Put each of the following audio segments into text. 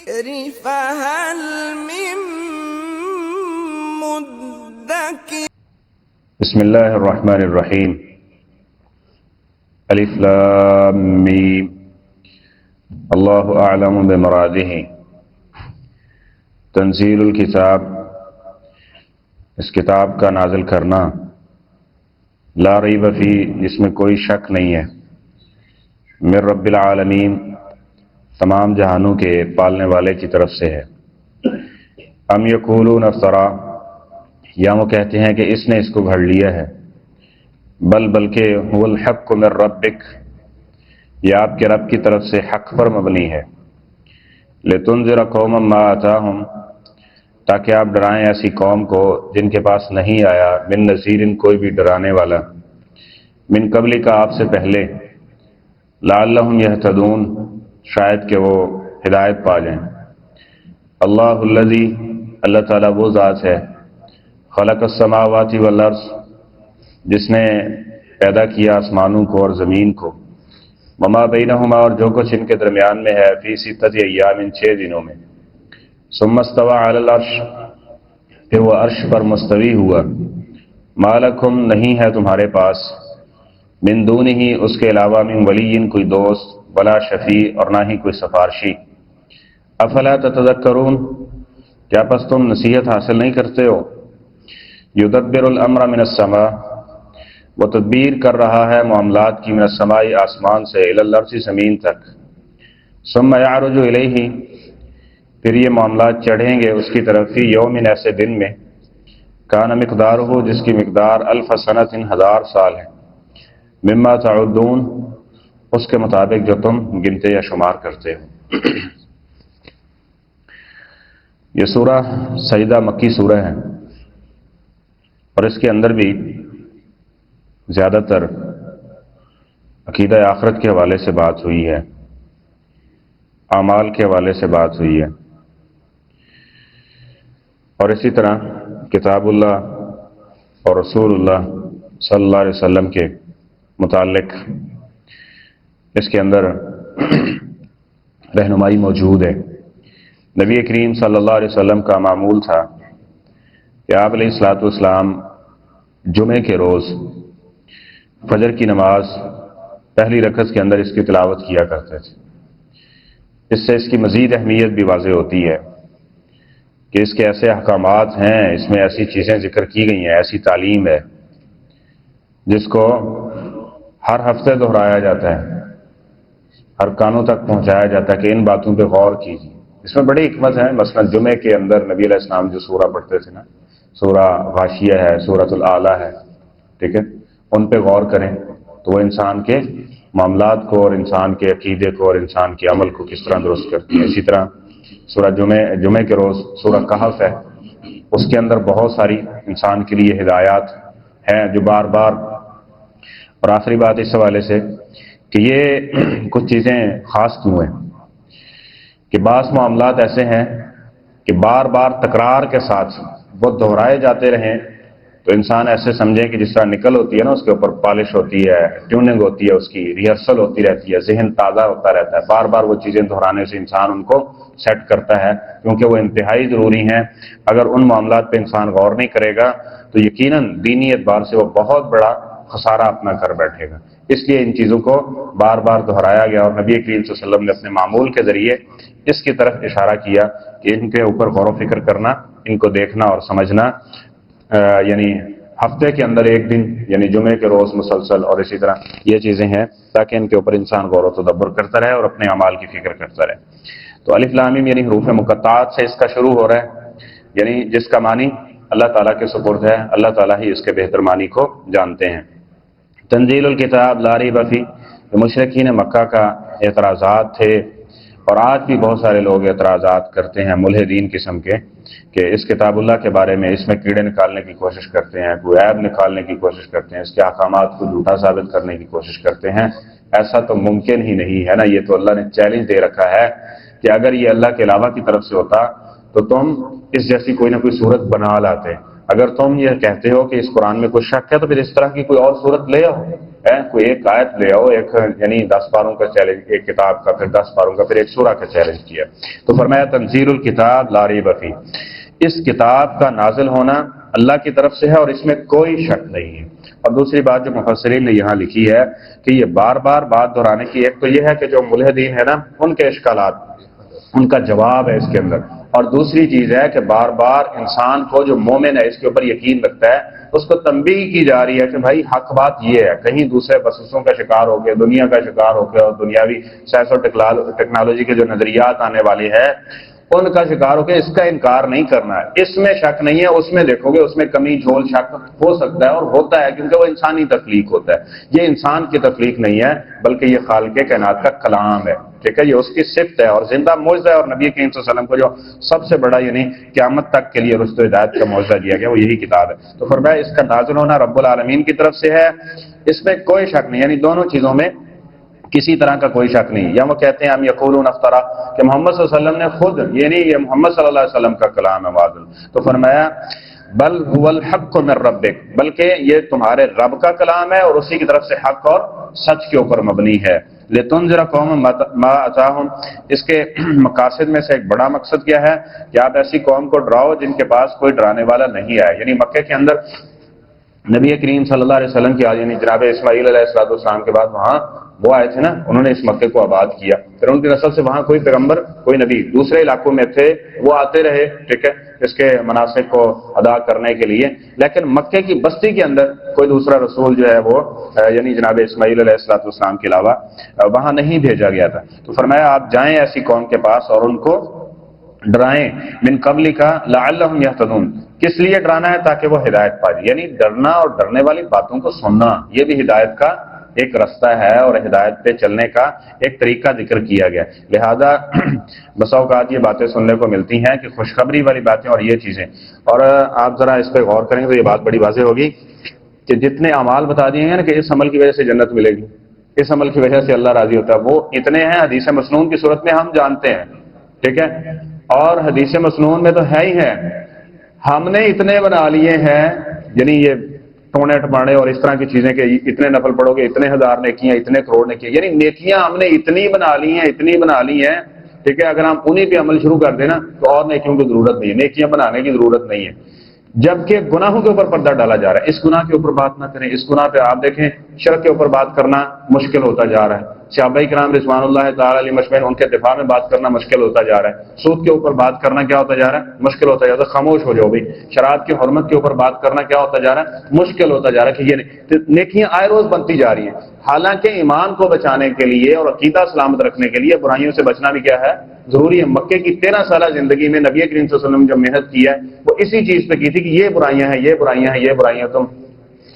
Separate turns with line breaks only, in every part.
الذكر فهل من مدكر
بسم اللہ الرحمن الرحیم الف لام میم اللہ اعلم بمرادہ تنزیل الکتاب، اس کتاب کا نازل کرنا، لا ریب فی، جس میں کوئی شک نہیں ہے، من رب العالمین، تمام جہانوں کے پالنے والے کی طرف سے ہے۔ ام یقولون افترا، یا وہ کہتے ہیں کہ اس نے اس کو گھڑ لیا ہے، بلکہ هو الحق من ربک، یہ آپ کے رب کی طرف سے حق پر مبنی ہے۔ لتنذر قوما ما آتاہم، تاکہ آپ ڈرائیں ایسی قوم کو جن کے پاس نہیں آیا من نذیر، کوئی بھی ڈرانے والا، من قبل کا، آپ سے پہلے، لعلہم یہتدون، شاید کہ وہ ہدایت پا جائیں۔ اللہ الذی، اللہ تعالیٰ وہ ذات ہے، خلق السماوات والارض، جس نے پیدا کیا آسمانوں کو اور زمین کو، وما بینہما، اور جو کچھ ان کے درمیان میں ہے، فی ستۃ ایام، 6 دنوں میں، ثم استوى علی العرش، پھر وہ عرش پر مستوی ہوا، ما لکم، نہیں ہے تمہارے پاس، من دونہ، اس کے علاوہ، من ولی، کوئی دوست، ولا شفیع، اور نہ ہی کوئی سفارشی۔ افلا تتذکرون، کیا پس تم نصیحت حاصل نہیں کرتے ہو؟ یدبر الامر من السماء، وہ تدبیر کر رہا ہے معاملات کی، من السماء، آسمان سے، الی الارض، زمین تک، ثم یعرج الیہ، پھر یہ معاملات چڑھیں گے اس کی طرف، فی یوم، ایسے دن میں، کان مقدارہ، جس کی مقدار، الف سنۃ، 1000 سال ہے، مما تعدون، اس کے مطابق جو تم گنتے یا شمار کرتے ہو۔ یہ سورہ سجدہ مکی سورہ ہے، اور اس کے اندر بھی زیادہ تر عقیدہ آخرت کے حوالے سے بات ہوئی ہے، اعمال کے حوالے سے بات ہوئی ہے، اور اسی طرح کتاب اللہ اور رسول اللہ صلی اللہ علیہ وسلم کے متعلق اس کے اندر رہنمائی موجود ہے۔ نبی کریم صلی اللہ علیہ وسلم کا معمول تھا کہ آپ علیہ الصلوۃ والسلام جمعے کے روز فجر کی نماز پہلی رکعت کے اندر اس کی تلاوت کیا کرتے تھے۔ اس سے اس کی مزید اہمیت بھی واضح ہوتی ہے کہ اس کے ایسے احکامات ہیں، اس میں ایسی چیزیں ذکر کی گئی ہیں، ایسی تعلیم ہے جس کو ہر ہفتے دہرایا جاتا ہے، ہر کانوں تک پہنچایا جاتا ہے کہ ان باتوں پہ غور کیجیے۔ اس میں بڑی حکمت ہے۔ مثلا جمعے کے اندر نبی علیہ السلام جو سورہ پڑھتے تھے نا، سورہ غاشیہ ہے، سورۃ الاعلیٰ ہے، ٹھیک ہے، ان پہ غور کریں تو وہ انسان کے معاملات کو اور انسان کے عقیدے کو اور انسان کے عمل کو کس طرح درست کرتی ہے۔ اسی طرح سورہ جمعے کے روز سورہ کہف ہے، اس کے اندر بہت ساری انسان کے لیے ہدایات ہیں جو بار بار، اور آخری بات اس حوالے سے کہ یہ کچھ چیزیں خاص کیوں ہیں کہ بعض معاملات ایسے ہیں کہ بار بار تکرار کے ساتھ وہ دہرائے جاتے رہیں تو انسان ایسے سمجھے کہ جس طرح نکل ہوتی ہے نا، اس کے اوپر پالش ہوتی ہے، ٹیوننگ ہوتی ہے، اس کی ریہرسل ہوتی رہتی ہے، ذہن تازہ ہوتا رہتا ہے، بار بار وہ چیزیں دہرانے سے انسان ان کو سیٹ کرتا ہے، کیونکہ وہ انتہائی ضروری ہیں۔ اگر ان معاملات پہ انسان غور نہیں کرے گا تو یقیناً دینی اعتبار سے وہ بہت بڑا خسارہ اپنا کر بیٹھے گا۔ اس لیے ان چیزوں کو بار بار دہرایا گیا، اور نبی کریم صلی اللہ علیہ وسلم نے اپنے معمول کے ذریعے اس کی طرف اشارہ کیا کہ ان کے اوپر غور و فکر کرنا، ان کو دیکھنا اور سمجھنا، یعنی ہفتے کے اندر ایک دن، یعنی جمعے کے روز مسلسل، اور اسی طرح یہ چیزیں ہیں تاکہ ان کے اوپر انسان غور و تدبر کرتا رہے اور اپنے اعمال کی فکر کرتا رہے۔ تو الف لام میم یعنی حروف مقطعات سے اس کا شروع ہو رہا ہے، یعنی جس کا معنی اللہ تعالیٰ کے سپرد ہے، اللہ تعالیٰ ہی اس کے بہتر معنی کو جانتے ہیں۔ تنزیل الکتاب لا ریب فی، مشرکین مکہ کا اعتراضات تھے، اور آج بھی بہت سارے لوگ اعتراضات کرتے ہیں ملحدین قسم کے، کہ اس کتاب اللہ کے بارے میں اس میں کیڑے نکالنے کی کوشش کرتے ہیں، کوئی عیب نکالنے کی کوشش کرتے ہیں، اس کے احکامات کو جھوٹا ثابت کرنے کی کوشش کرتے ہیں۔ ایسا تو ممکن ہی نہیں ہے نا، یہ تو اللہ نے چیلنج دے رکھا ہے کہ اگر یہ اللہ کے علاوہ کی طرف سے ہوتا تو تم اس جیسی کوئی نہ کوئی صورت بنا لاتے۔ اگر تم یہ کہتے ہو کہ اس قرآن میں کوئی شک ہے تو پھر اس طرح کی کوئی اور صورت لے آؤ، کوئی ایک آیت لے آؤ، ایک یعنی 10 پاروں کا چیلنج، ایک کتاب کا، پھر 10 پاروں کا، پھر ایک سورہ کا چیلنج کیا. تو فرمایا تنزیل الکتاب لا ریب فیہ، اس کتاب کا نازل ہونا اللہ کی طرف سے ہے اور اس میں کوئی شک نہیں ہے. اور دوسری بات جو مفسرین نے یہاں لکھی ہے کہ یہ بار بار بات دہرانے کی، ایک تو یہ ہے کہ جو ملحدین ہے نا ان کے اشکالات، ان کا جواب ہے اس کے اندر، اور دوسری چیز ہے کہ بار بار انسان کو جو مومن ہے اس کے اوپر یقین رکھتا ہے اس کو تنبیہ کی جا رہی ہے کہ بھائی حق بات یہ ہے، کہیں دوسرے وسوسوں کا شکار ہو کے، دنیا کا شکار ہو کے، اور دنیاوی سائنس اور ٹیکنالوجی کے جو نظریات آنے والے ہیں ان کا شکار ہو کے اس کا انکار نہیں کرنا ہے. اس میں شک نہیں ہے، اس میں دیکھو گے اس میں کمی جھول شک ہو سکتا ہے اور ہوتا ہے، کیونکہ وہ انسانی تخلیق ہوتا ہے. یہ انسان کی تخلیق نہیں ہے بلکہ یہ خالق کائنات کا کلام ہے. ٹھیک ہے، یہ اس کی صفت ہے اور زندہ معجزہ ہے. اور نبی کریم صلی اللہ علیہ وسلم کو جو سب سے بڑا یعنی قیامت تک کے لیے رشد و ہدایت کا معجزہ دیا گیا وہ یہی کتاب ہے. تو فرمایا اس کا نازل ہونا رب العالمین کی طرف سے ہے، اس میں کوئی شک نہیں، یعنی دونوں چیزوں میں کسی طرح کا کوئی شک نہیں. یا وہ کہتے ہیں ہم یقولون افترا، کہ محمد صلی اللہ علیہ وسلم نے خود، یعنی یہ محمد صلی اللہ علیہ وسلم کا کلام ہے واضح. تو فرمایا بل هو الحق من ربک، بلکہ یہ تمہارے رب کا کلام ہے اور اسی کی طرف سے حق اور سچ کے اوپر مبنی ہے. لتنذر قوم ما اتاہم، اس کے مقاصد میں سے ایک بڑا مقصد کیا ہے کہ آپ ایسی قوم کو ڈراؤ جن کے پاس کوئی ڈرانے والا نہیں آئے. یعنی مکے کے اندر نبی کریم صلی اللہ علیہ وسلم کی یعنی جناب اسماعیل علیہ السلام کے بعد وہاں وہ آئے تھے نا، انہوں نے اس مکے کو آباد کیا، پھر ان کی نسل سے وہاں کوئی پیغمبر کوئی نبی دوسرے علاقوں میں تھے وہ آتے رہے، ٹھیک ہے، اس کے مناسک کو ادا کرنے کے لیے. لیکن مکے کی بستی کے اندر کوئی دوسرا رسول جو ہے وہ یعنی جناب اسماعیل علیہ السلام کے علاوہ وہاں نہیں بھیجا گیا تھا. تو فرمایا آپ جائیں ایسی قوم کے پاس اور ان کو ڈرائیں، من قبل کا لعلہم یہتدون، کس لیے ڈرانا ہے؟ تاکہ وہ ہدایت پا جائے. یعنی ڈرنا اور ڈرنے والی باتوں کو سننا یہ بھی ہدایت کا ایک رستہ ہے اور ہدایت پہ چلنے کا ایک طریقہ ذکر کیا گیا. لہذا بسا اوقات یہ باتیں سننے کو ملتی ہیں کہ خوشخبری والی باتیں اور یہ چیزیں، اور آپ ذرا اس پہ غور کریں تو یہ بات بڑی واضح ہوگی کہ جتنے اعمال بتا دیے ہیں نا کہ اس عمل کی وجہ سے جنت ملے گی، اس عمل کی وجہ سے اللہ راضی ہوتا ہے، وہ اتنے ہیں حدیث مسنون کی صورت میں ہم جانتے ہیں. ٹھیک ہے، اور حدیث مسنون میں تو ہے ہی ہے، ہم نے اتنے بنا لیے ہیں، یعنی یہ ٹونے ٹپانے اور اس طرح کی چیزیں کہ اتنے نفل پڑھو گے اتنے ہزار نیکیاں، اتنے کروڑ نیکیاں، یعنی نیکیاں ہم نے اتنی بنا لی ہیں، اتنی بنا لی ہیں. ٹھیک ہے، اگر ہم انہیں پہ عمل شروع کر دیں نا تو اور نیکیوں کی ضرورت نہیں ہے، نیکیاں بنانے کی ضرورت نہیں ہے. جبکہ گناہوں کے اوپر پردہ ڈالا جا رہا ہے، اس گناہ کے اوپر بات نہ کریں، اس گناہ پہ آپ دیکھیں شرک کے اوپر بات کرنا مشکل ہوتا جا رہا ہے. صحابہ کرام رضوان اللہ تعالی علیہ مجمعین ان کے دفاع میں بات کرنا مشکل ہوتا جا رہا ہے. سود کے اوپر بات کرنا کیا ہوتا جا رہا ہے؟ مشکل ہوتا جا رہا ہے. خاموش ہو جاؤ بھائی. شراب کی حرمت کے اوپر بات کرنا کیا ہوتا جا رہا ہے؟ مشکل ہوتا جا رہا ہے. کہ یہ نیکیاں آئے روز بنتی جا رہی ہیں. حالانکہ ایمان کو بچانے کے لیے اور عقیدہ سلامت رکھنے کے لیے برائیوں سے بچنا بھی کیا ہے؟ ضروری ہے. مکے کی 13 سالہ زندگی میں نبی کریم صلی اللہ علیہ وسلم جو محنت کی ہے وہ اسی چیز پہ کی تھی کہ یہ برائیاں ہیں، یہ برائیاں ہیں، یہ برائیاں، تم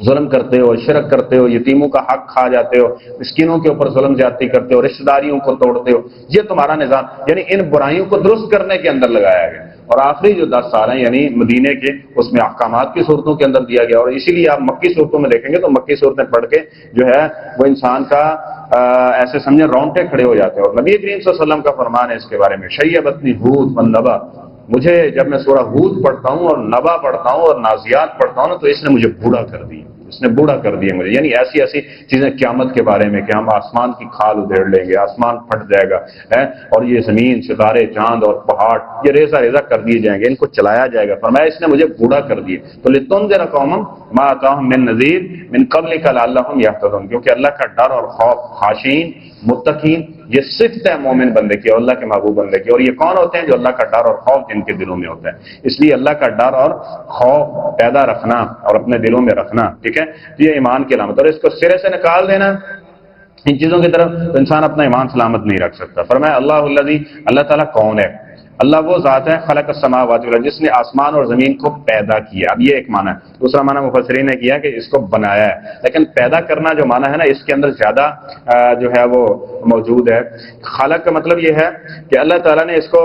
ظلم کرتے ہو، شرک کرتے ہو، یتیموں کا حق کھا جاتے ہو، مسکینوں کے اوپر ظلم زیادتی کرتے ہو، رشتہ داریوں کو توڑتے ہو، یہ تمہارا نظام. یعنی ان برائیوں کو درست کرنے کے اندر لگایا گیا. اور آخری جو 10 سال ہیں یعنی مدینے کے، اس میں احکامات کی صورتوں کے اندر دیا گیا. اور اسی لیے آپ مکی صورتوں میں دیکھیں گے تو مکی صورتیں پڑھ کے جو ہے وہ انسان کا ایسے سمجھے رونگٹے کھڑے ہو جاتے ہیں. اور نبی کریم صلی اللہ علیہ وسلم کا فرمان ہے اس کے بارے میں، شیبتنی ہود والنبا، مجھے جب میں سورہ ہود پڑھتا ہوں اور نبا پڑھتا ہوں اور نازیات پڑھتا ہوں نا تو اس نے مجھے بوڑھا کر دیا، اس نے بوڑھا کر دیا مجھے. یعنی ایسی ایسی چیزیں قیامت کے بارے میں کہ ہم آسمان کی کھال ادھیڑ لیں گے، آسمان پھٹ جائے گا اور یہ زمین، ستارے، چاند اور پہاڑ یہ ریزہ ریزہ کر دیے جائیں گے، ان کو چلایا جائے گا. فرمایا اس نے مجھے بوڑھا کر دیا. تو لتنذر قوما ما اتاہم من نذیر من قبلک لعلہم یہتدون، کیونکہ اللہ کا ڈر اور خوف خاشعین متقین یہ صفت ہے مومن بندے کی اور اللہ کے محبوب بندے کی. اور یہ کون ہوتے ہیں؟ جو اللہ کا ڈر اور خوف جن کے دلوں میں ہوتا ہے. اس لیے اللہ کا ڈر اور خوف پیدا رکھنا اور اپنے دلوں میں رکھنا، ٹھیک ہے، یہ ایمان کی علامت. اور اس کو سرے سے نکال دینا ان چیزوں کی طرف تو انسان اپنا ایمان سلامت نہیں رکھ سکتا. فرمایا اللہ الذی، اللہ تعالیٰ کون ہے؟ اللہ وہ ذات ہے خلق السماوات والارض، جس نے آسمان اور زمین کو پیدا کیا. اب یہ ایک معنی ہے. دوسرا معنی مفسرین نے کیا کہ اس کو بنایا ہے. لیکن پیدا کرنا جو معنی ہے نا اس کے اندر زیادہ جو ہے وہ موجود ہے. خالق کا مطلب یہ ہے کہ اللہ تعالیٰ نے اس کو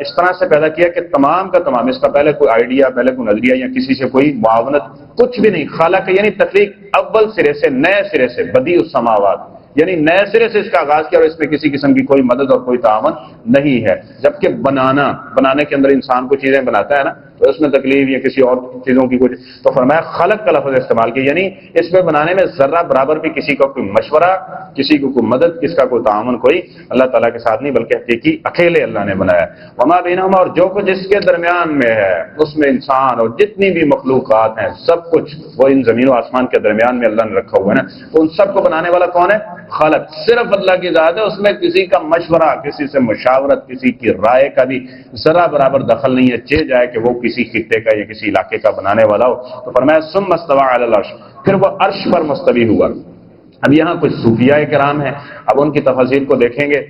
اس طرح سے پیدا کیا کہ تمام کا تمام، اس کا پہلے کوئی آئیڈیا، پہلے کوئی نظریہ یا کسی سے کوئی معاونت کچھ بھی نہیں. خالق یعنی تخلیق اول سرے سے، نئے سرے سے، بدیع السماوات، یعنی نئے سرے سے اس کا آغاز کیا اور اس میں کسی قسم کی کوئی مدد اور کوئی تعاون نہیں ہے. جبکہ بنانے کے اندر انسان کو چیزیں بناتا ہے نا تو اس میں تکلیف یا کسی اور چیزوں کی کچھ، تو فرمایا خلق کا لفظ استعمال کیا، یعنی اس پہ بنانے میں ذرہ برابر بھی کسی کا کوئی مشورہ، کسی کو کوئی مدد، کس کا کوئی تعاون کوئی اللہ تعالیٰ کے ساتھ نہیں، بلکہ حقیقی اکیلے اللہ نے بنایا۔ وما بینہما، اور جو کچھ اس کے درمیان میں ہے، اس میں انسان اور جتنی بھی مخلوقات ہیں سب کچھ وہ ان زمین و آسمان کے درمیان میں اللہ نے رکھا ہوا ہے نا، تو ان سب کو بنانے والا کون ہے؟ خالق، صرف اللہ کی ذات ہے، اس میں کسی کا مشورہ، کسی سے مشاورت، کسی کی رائے کا بھی ذرا برابر دخل نہیں ہے، چہ جائے کہ وہ کسی خطے کا یا کسی علاقے کا بنانے والا ہو۔ تو فرمایا ثم استوى علی العرش، پھر وہ عرش پر مستوی ہوا۔ اب یہاں کچھ صوفیاء کرام ہیں، اب ان کی تفاصیل کو دیکھیں گے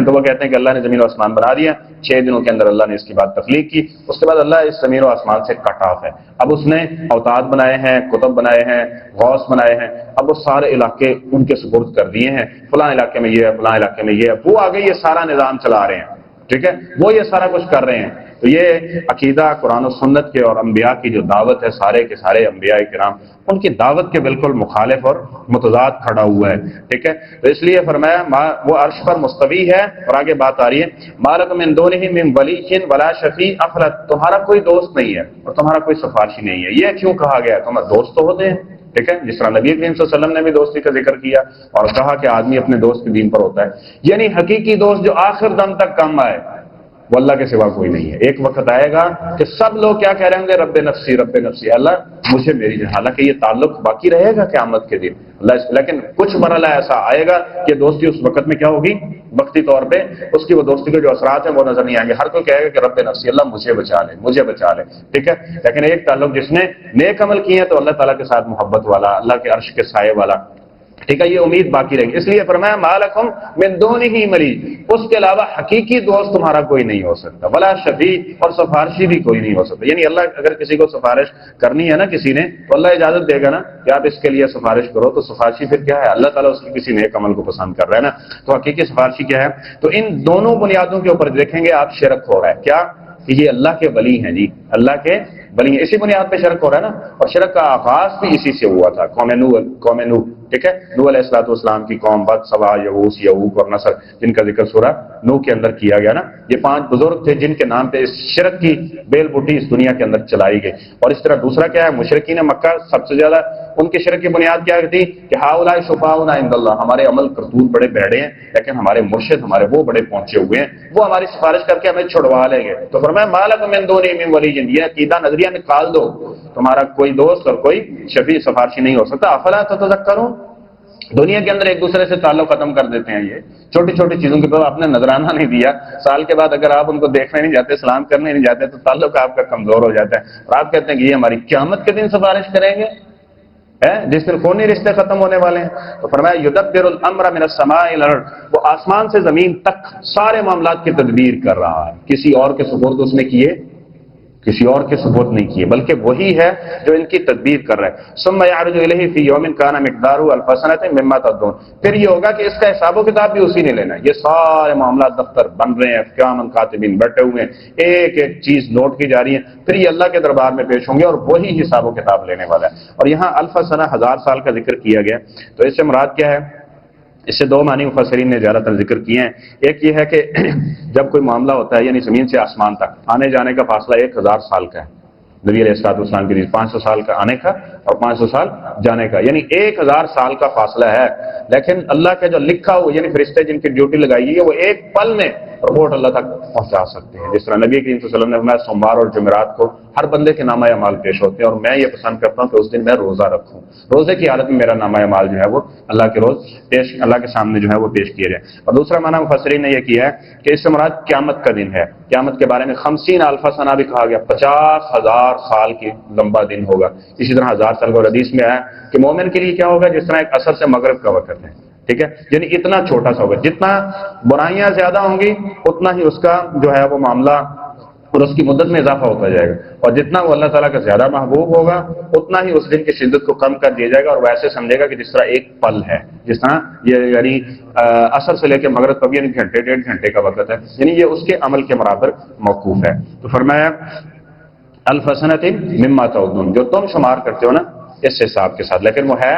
تو وہ کہتے ہیں کہ اللہ نے زمین و آسمان بنا دیا، 6 دنوں کے اندر اللہ نے اس کی بات تخلیق کی، اس کے بعد اللہ اس زمین و آسمان سے کٹ آف ہے، اب اس نے اوتاد بنائے ہیں، کتب بنائے ہیں، غوث بنائے ہیں، اب وہ سارے علاقے ان کے سپرد کر دیے ہیں، فلاں علاقے میں یہ ہے، فلاں علاقے میں یہ ہے، وہ آگے یہ سارا نظام چلا رہے ہیں، ٹھیک ہے، وہ یہ سارا کچھ کر رہے ہیں۔ تو یہ عقیدہ قرآن و سنت کے اور انبیاء کی جو دعوت ہے، سارے کے سارے انبیاء کرام ان کی دعوت کے بالکل مخالف اور متضاد کھڑا ہوا ہے، ٹھیک ہے۔ تو اس لیے فرمایا وہ عرش پر مستوی ہے، اور آگے بات آ رہی ہے مالک من دونہ من ولی ولا شفیع، تمہارا کوئی دوست نہیں ہے اور تمہارا کوئی سفارشی نہیں ہے۔ یہ کیوں کہا گیا؟ تمہارے دوست تو ہوتے ہیں، ٹھیک ہے، جس طرح نبی کریم صلی اللہ علیہ وسلم نے بھی دوستی کا ذکر کیا اور کہا کہ آدمی اپنے دوست کے دین پر ہوتا ہے، یعنی حقیقی دوست جو آخر دم تک کام آئے وہ اللہ کے سوا کوئی نہیں ہے۔ ایک وقت آئے گا کہ سب لوگ کیا کہہ رہے ہوں گے؟ رب نفسی رب نفسی، اللہ مجھے میری جان، حالانکہ یہ تعلق باقی رہے گا قیامت کے دن اللہ، لیکن کچھ مرحلہ ایسا آئے گا کہ دوستی اس وقت میں کیا ہوگی؟ وقتی طور پہ اس کی وہ دوستی کے جو اثرات ہیں وہ نظر نہیں آئیں گے، ہر کوئی کہے گا کہ رب نفسی، اللہ مجھے بچا لے مجھے بچا لے، ٹھیک ہے۔ لیکن ایک تعلق جس نے نیک عمل کیے ہیں تو اللہ تعالیٰ کے ساتھ محبت والا، اللہ کے عرش کے سائے والا، ٹھیک ہے، یہ امید باقی رہے گی۔ اس لیے فرمایا ما لکم من دونہ ولی، اس کے علاوہ حقیقی دوست تمہارا کوئی نہیں ہو سکتا، ولا شفیع، اور سفارشی بھی کوئی نہیں ہو سکتا، یعنی اللہ اگر کسی کو سفارش کرنی ہے نا کسی نے، تو اللہ اجازت دے گا نا کہ آپ اس کے لیے سفارش کرو، تو سفارشی پھر کیا ہے؟ اللہ تعالیٰ اس کی کسی نیک عمل کو پسند کر رہا ہے نا، تو حقیقی سفارشی کیا ہے؟ تو ان دونوں بنیادوں کے اوپر دیکھیں گے آپ شرک ہو رہا ہے، کیا کہ یہ اللہ کے ولی ہیں جی، اللہ کے ولی ہیں، اسی بنیاد پہ شرک ہو رہا ہے نا، اور شرک کا آغاز بھی اسی سے ہوا تھا، قوم نوح، ٹھیک ہے، نوح علیہ الصلوۃ والسلام کی قوم، بد، سبا، یغوث، یعوق اور نصر، جن کا ذکر سورہ نوح کے اندر کیا گیا نا، یہ 5 بزرگ تھے جن کے نام پہ اس شرک کی بیل بوٹی اس دنیا کے اندر چلائی گئی۔ اور اس طرح دوسرا کیا ہے؟ مشرکین مکہ سب سے زیادہ ان کی شرک کی بنیاد کیا تھی کہ ہؤلاء شفعاؤنا عند اللہ، ہمارے عمل کرتوت بڑے بھڑے ہیں لیکن ہمارے مرشد ہمارے وہ بڑے پہنچے ہوئے ہیں، وہ ہماری سفارش کر کے ہمیں چھڑوا لیں گے۔ تو فرمایا ما لکم من دونہ من ولی، یہ عقیدہ نظریہ نکال دو، تمہارا کوئی دوست اور کوئی شفیع سفارشی نہیں ہو سکتا۔ افلا تتذکرون، دنیا کے اندر ایک دوسرے سے تعلق ختم کر دیتے ہیں، یہ چھوٹی چھوٹی چیزوں کے اوپر آپ نے نظرانہ نہیں دیا، سال کے بعد اگر آپ ان کو دیکھنے نہیں جاتے، سلام کرنے نہیں جاتے، تو تعلق آپ کا کمزور ہو جاتا ہے، اور آپ کہتے ہیں کہ یہ ہماری قیامت کے دن سفارش کریں گے، جس دن خونی رشتے ختم ہونے والے ہیں۔ تو فرمایا یدبر الامر من السماء الى الارض، وہ آسمان سے زمین تک سارے معاملات کی تدبیر کر رہا ہے، کسی اور کے سپرد اس نے کیے، کسی اور کے سپرد نہیں کیے، بلکہ وہی ہے جو ان کی تدبیر کر رہا ہے۔ ثم يعرج اليه في يوم كان مقداره الف سنه مما تعدون، پھر یہ ہوگا کہ اس کا حساب و کتاب بھی اسی نے لینا ہے، یہ سارے معاملات دفتر بن رہے ہیں، قیامت کاتبین بیٹھے ہوئے ہیں، ایک ایک چیز نوٹ کی جا رہی ہے، پھر یہ اللہ کے دربار میں پیش ہوں گے اور وہی حساب و کتاب لینے والا ہے۔ اور یہاں الف سنہ 1000 سال کا ذکر کیا گیا، تو اس سے مراد کیا ہے؟ اس سے 2 معنی مفسرین نے زیادہ تر ذکر کیے ہیں۔ ایک یہ ہے کہ جب کوئی معاملہ ہوتا ہے، یعنی زمین سے آسمان تک آنے جانے کا فاصلہ 1000 سال کا ہے، نبی علیہ الصلوۃ والسلام کے لیے 500 سال کا آنے کا اور 500 سال جانے کا، یعنی 1000 سال کا فاصلہ ہے، لیکن اللہ کا جو لکھا ہو، یعنی فرشتے جن کی ڈیوٹی لگائی گئی ہے، وہ ایک پل میں رپورٹ اللہ تک پہنچا سکتے ہیں۔ جس طرح نبی کریم صلی اللہ علیہ وسلم نے فرمایا سوموار اور جمعرات کو ہر بندے کے نامہ اعمال پیش ہوتے ہیں، اور میں یہ پسند کرتا ہوں کہ اس دن میں روزہ رکھوں، روزے کی حالت میں میرا نامہ اعمال جو ہے وہ اللہ کے روز پیش، اللہ کے سامنے جو ہے وہ پیش کیے جائیں۔ اور دوسرا معنی مفسرین نے یہ کیا ہے کہ اس سے مراد قیامت کا دن ہے، قیامت کے بارے میں 50 الف سنہ بھی کہا گیا، 50,000 سال کی لمبا دن ہوگا۔ اسی طرح 1000 سال کا حدیث میں آیا کہ مومن کے لیے کیا ہوگا؟ جس طرح ایک عصر سے مغرب کا وقت ہے، ٹھیک ہے، یعنی اتنا چھوٹا سا ہوگا، جتنا برائیاں زیادہ ہوں گی اتنا ہی اس کا جو ہے وہ معاملہ اور اس کی مدت میں اضافہ ہوتا جائے گا، اور جتنا وہ اللہ تعالیٰ کا زیادہ محبوب ہوگا اتنا ہی اس دن کی شدت کو کم کر دیا جائے گا، اور ویسے سمجھے گا کہ جس طرح ایک پل ہے، جس طرح یہ یعنی عصر سے لے کے مغرب تک یعنی گھنٹے 1.5 گھنٹے کا وقت ہے، یعنی یہ اس کے عمل کے برابر موقوف ہے۔ تو فرمایا الف سنۃ مما تعدون، جو تم شمار کرتے ہو نا اس حساب کے ساتھ، لیکن وہ ہے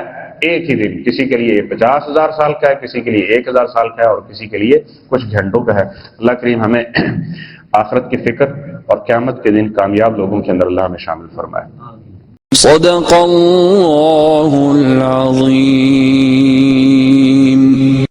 ایک ہی دن، کسی کے لیے 50,000 سال کا ہے، کسی کے لیے 1000 سال کا ہے، اور کسی کے لیے کچھ گھنٹوں کا ہے۔ اللہ کریم ہمیں آخرت کی فکر اور قیامت کے دن کامیاب لوگوں کے اندر اللہ ہمیں شامل فرمائے۔
صدق اللہ العظیم۔